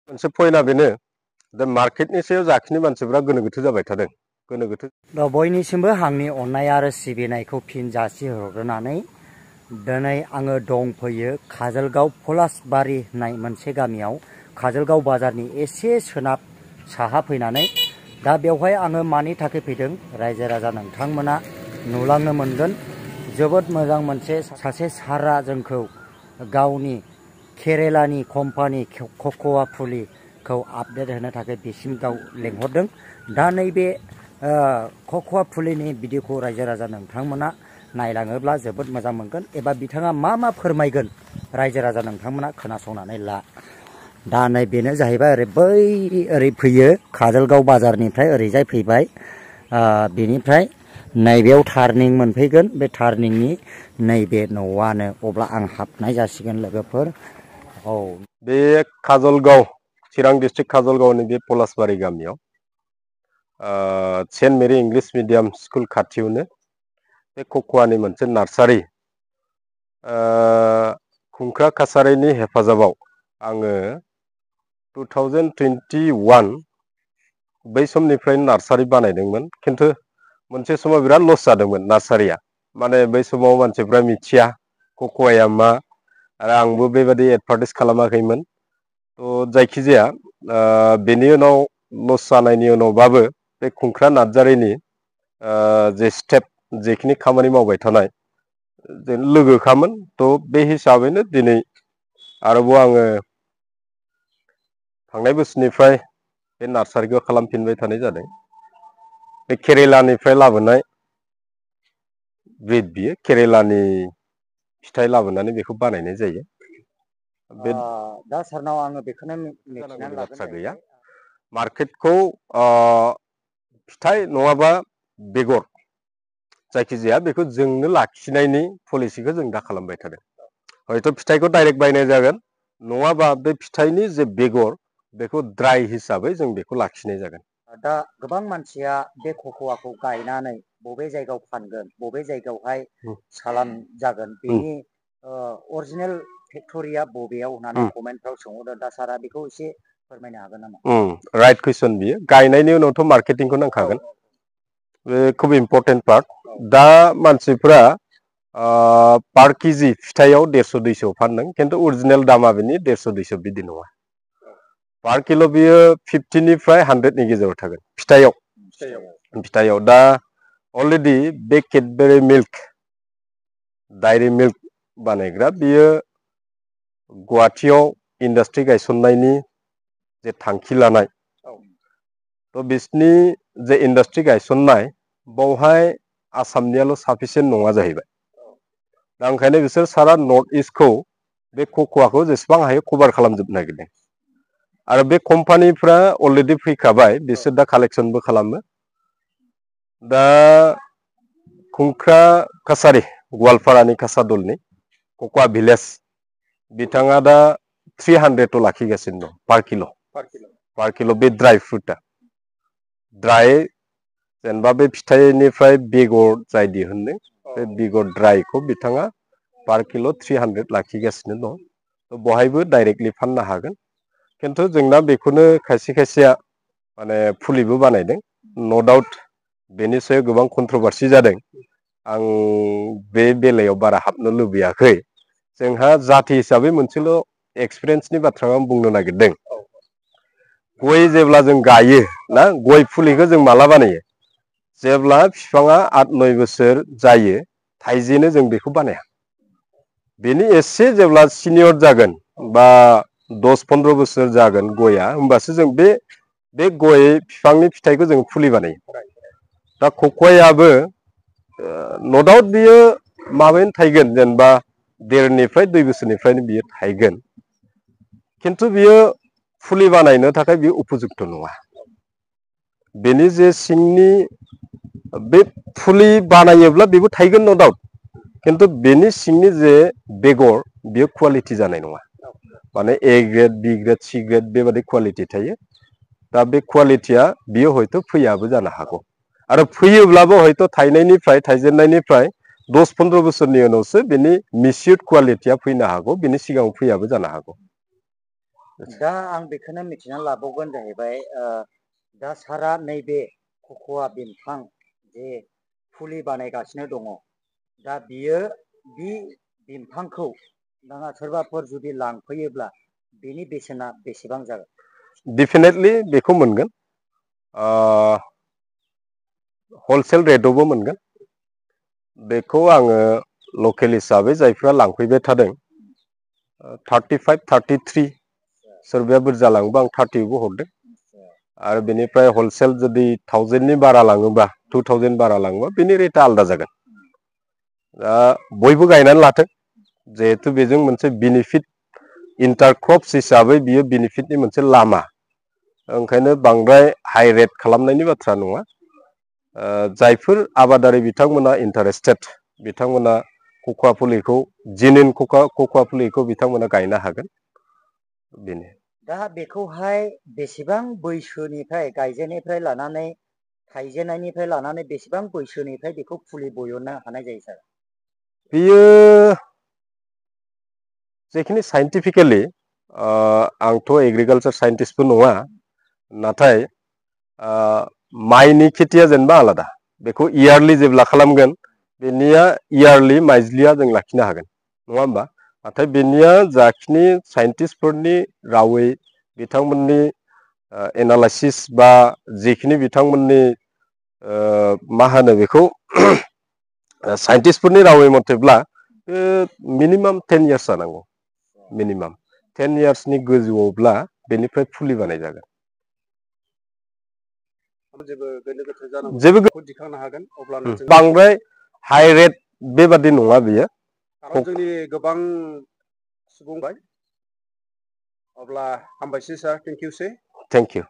मोनसे पइन्टआ बेनो दा मार्केटनि सायाव जाखिनि मानसिफ्रा गोनो गोथो जाबाय थादों गोनो गोथो दा बयनिसिमबो आंनि अननाय आरो सिबिनायखौ फिन जासिहरग्रोनानै दिनै आङो दंफैयो काजलगाव पलासबारि होननाय मोनसे गामियाव काजलगाव बाजारनि एसे सोनाब साहा फैनानै दा बेवहाय आङो मानि थाखाय फैदों रायजो राजा नोंथांमोना नुलांनो मोनगोन जोबोद मोजां मोनसे सासे सारा जोंखौ गावनि केरेलानि कम्पानि कक'आ फुलिखौ आपडेट होनो थाखाय बिसिम गाव लेंहरदों दा नैबे कक'आ फुलिनि भिडिअखौ रायजो राजा नोंथांमोना नायलाङोब्ला जोबोद मोजां मोनगोन एबा बिथाङा मा फोरमायगोन रायजो राजा नोंथांमोना खोनासंनानै ला दा नै बेनो जाहैबाय ओरै फैयो काजलगाव बाजारनिफ्राय ओरैजाय फैबाय बेनिफ्राय नैबेयाव टार्निं मोनफैगोन बे टार्निंनि नैबे न'आनो अब्ला आं हाबनाय जासिगोन लोगोफोर औ बे काजलगाव चिरां डिस्ट्रिक्ट काजलगावनि बे पलासबारि गामियाव सेन्ट मेरि इंलिश मिडियाम स्कुल खाथियावनो बे कक'आनि मोनसे नार्सारि खुंख्रा कासारिनि हेफाजाबाव आङो 2021 बै समनिफ्रायनो नार्सारि बानायदोंमोन खिन्थु मोनसे समाव बिराद लस जादोंमोन नार्सारिया माने बै समाव मानसिफ्रा मिथिया कक'आया मा आरो आंबो बेबायदि एडभार्टाइज खालामाखैमोन थ' जायखिजाया बेनि उनाव लस जानायनि उनावबाबो बे खुंख्रा नार्जारिनि जे स्टेप जेखिनि खामानि मावबाय थानाय जों लोगोखामोन थ' बे हिसाबैनो दिनै आरोबाव आङो थांनाय बोसोरनिफ्राय बे नार्सारिखौ खालामफिनबाय थानाय जादों बे केरेलानिफ्राय लाबोनाय ब्रिड बियो केरेलानि फिथाइ लाबोनानै बेखौ बानायनाय जायो दा सारनाव आङो बेखौनो मिथिनानै बाथ्रा गैया लागोन मार्केटखौ फिथाइ नङाबा बेगर जायखिजाया बेखौ जोंनो लाखिनायनि पलिसिखौ जों दा खालामबाय थादों हयथ' फिथाइखौ डाइरेक्ट बायनाय जागोन नङाबा बे फिथाइनि जे बेगर बेखौ ड्राइ हिसाबै जों बेखौ लाखिनाय जागोन दा गोबां मानसिया बे कक'आखौ गायनानै बबे जायगायाव फानगोन बबे जायगायावहाय सालान जागोन बेनि अरिजिनेल फेक्ट'रिया बबेयाव होननानै कमेन्टफ्राव सोंहरदों दा सारा बेखौ एसे फोरमायनो हागोन नामा राइट कुइसन बियो गायनायनि उनावथ' मार्केटिंखौ नांखागोन बे खुब इम्पर्टेन्ट पार्ट दा मानसिफ्रा पार केजि फिथाइयाव 150-200 फानदों खिन्थु अरिजिनेल दामा बेनि 150-200 बिदि नङा पार किल' बियो 50निफ्राय 100नि गेजेराव थागोन फिथाइयाव दा अलरेडि बे केडबेरि मिल्क डायरी मिल्क बानायग्रा बियो गुवाहाटियाव इन्डास्ट्रि गायसननायनि जे थांखि लानाय थ' बिसनि जे इन्डास्ट्रि गायसननाय बावहाय आसामनियाल' साफिसियेन्ट नङा जाहैबाय दा ओंखायनो बिसोर सारा नर्थ इस्टखौ बे कक'आखौ जेसेबां हायो कभार खालामजोबनो नागिरदों आरो बे कम्पानिफ्रा अलरेडि फैखाबाय बिसोर दा कालेक्सनबो खालामो दा खुंख्रा कासारि गवालपारानि कासादलनि कक'आ भिलेज बिथाङा दा 300 लाखिगासिनो दं पार किल' बे ड्राई फ्रुटआ ड्राई जेनेबा बे फिथाइनिफ्राय बेगर जाय दिहुनदों बे बेगर ड्राइखौ बिथाङा पार किल' 300 लाखिगासिनो दं बहायबो डाइरेक्टलि फाननो हागोन खिन्थु जोंना बेखौनो खायसेया माने फुलिबो बानायदों नो डाउट बेनि सायाव गोबां कन्ट्रभारसि जादों आं बे बेलायाव बारा हाबनो लुबैयाखै जोंहा जाथि हिसाबै मोनसेल' एक्सपिरियेन्सनि बाथ्रा आं बुंनो नागिरदों गय जेब्ला जों गायो ना गय फुलिखौ जों माला बानायो जेब्ला बिफाङा 8-9 बोसोर जायो थाइजेनो जों बेखौ बानाया बेनि एसे जेब्ला सिनियर जागोन बा 10-15 बोसोर जागोन गया होमबासो जों बे गय बिफांनि फिथाइखौ जों फुलि बानायो दा कक'आयाबो नो डाउट बियो माबायनो थायगोन जेनेबा 1.5-2 बोसोरनिफ्रायनो बियो थायगोन खिन्थु बियो फुलि बानायनो थाखाय बियो उपयुक्त नङा बेनि जे सिंनि बे फुलि बानायोब्ला बेबो थायगोन नो डाउट खिन्थु बेनि सिंनि जे बेगर बियो क्वालिटि जानाय नङा माने A grade B grade C grade बेबादि क्वालिटि थायो दा बे क्वालिटिया बियो हयथ' फैयाबो जानो हागौ आरो फैयोब्लाबो हयथ' थाइजेननायनिफ्राय 10-15 बोसोरनि उनावसो बेनि मिसिउड क्वालिटिया फैनो हागौ बेनि सिगाङाव फैयाबो जानो हागौ दा आं बेखौनो मिथिना लाबावगोन जाहैबाय दा सारा नैबे कक'वा बिफां जे फुलि बानायगासिनो दङ दा बियो बि बिफांखौ नोंहा सोरबाफोर जुदि लांफैयोब्ला बेनि बेसेना बेसेबां जागोन? डेफिनेटलि बेखौ मोनगोन हलसेल रेटआवबो मोनगोन बेखौ आङो लकेल हिसाबै जायफ्रा लांफैबाय थादों 35, 33 सोरबाया बुरजा लाङोबा आं 30बो हरदों आरो बेनिफ्राय हलसेल जुदि 1000नि बारा लाङोबा 2000 बारा लाङोबा बेनि रेटआ आलादा जागोन दा बयबो गायनानै लाथों जिहेतु बेजों मोनसे बेनिफिट इन्टारक्रप्स हिसाबै बियो बेनिफिटनि मोनसे लामा ओंखायनो बांद्राय हाइ रेट खालामनायनि बाथ्रा नङा जायफोर आबादारि बिथांमोना इन्टारेस्टेड बिथांमोना कक'वा फुलिखौ जेनुइन कक'वा फुलिखौ बिथांमोना गायनो हागोन बेनो दा बेखौहाय बेसेबां बैसोनिफ्राय गायजेननायनिफ्राय लानानै थाइजेननायनिफ्राय लानानै बेसेबां बैसोनिफ्राय बेखौ फुलि बयननो हानाय जायो सार? बेयो जेखिनि साइन्टिफिकेलि आंथ' एग्रिकालसार साइन्टिस्टबो नङा नाथाय माइनि खेथिया जेनेबा आलादा बेखौ इयारलि जेब्ला खालामगोन बेनिया इयारलि माइज्लिया जों लाखिनो हागोन नङा होमबा नाथाय बेनिया जाखिनि साइन्टिस्टफोरनि रावै बिथांमोननि एनालाइसिस बा जेखिनि बिथांमोननि मा होनो बेखौ साइन्टिस्टफोरनि रावै मथेब्ला मिनिमाम 10 इयार्स जानांगौ मिनिमाम 10 इयार्सनि गोजौआवब्ला बेनिफ्राय फुलि बानाय जागोन जेबो दिखांनो हागोन अब्लानो बांद्राय हाइ रेट बेबादि नङा बेयो जोंनि गोबां सुबुंबाय अब्ला हामबायसै सार थेंक इउ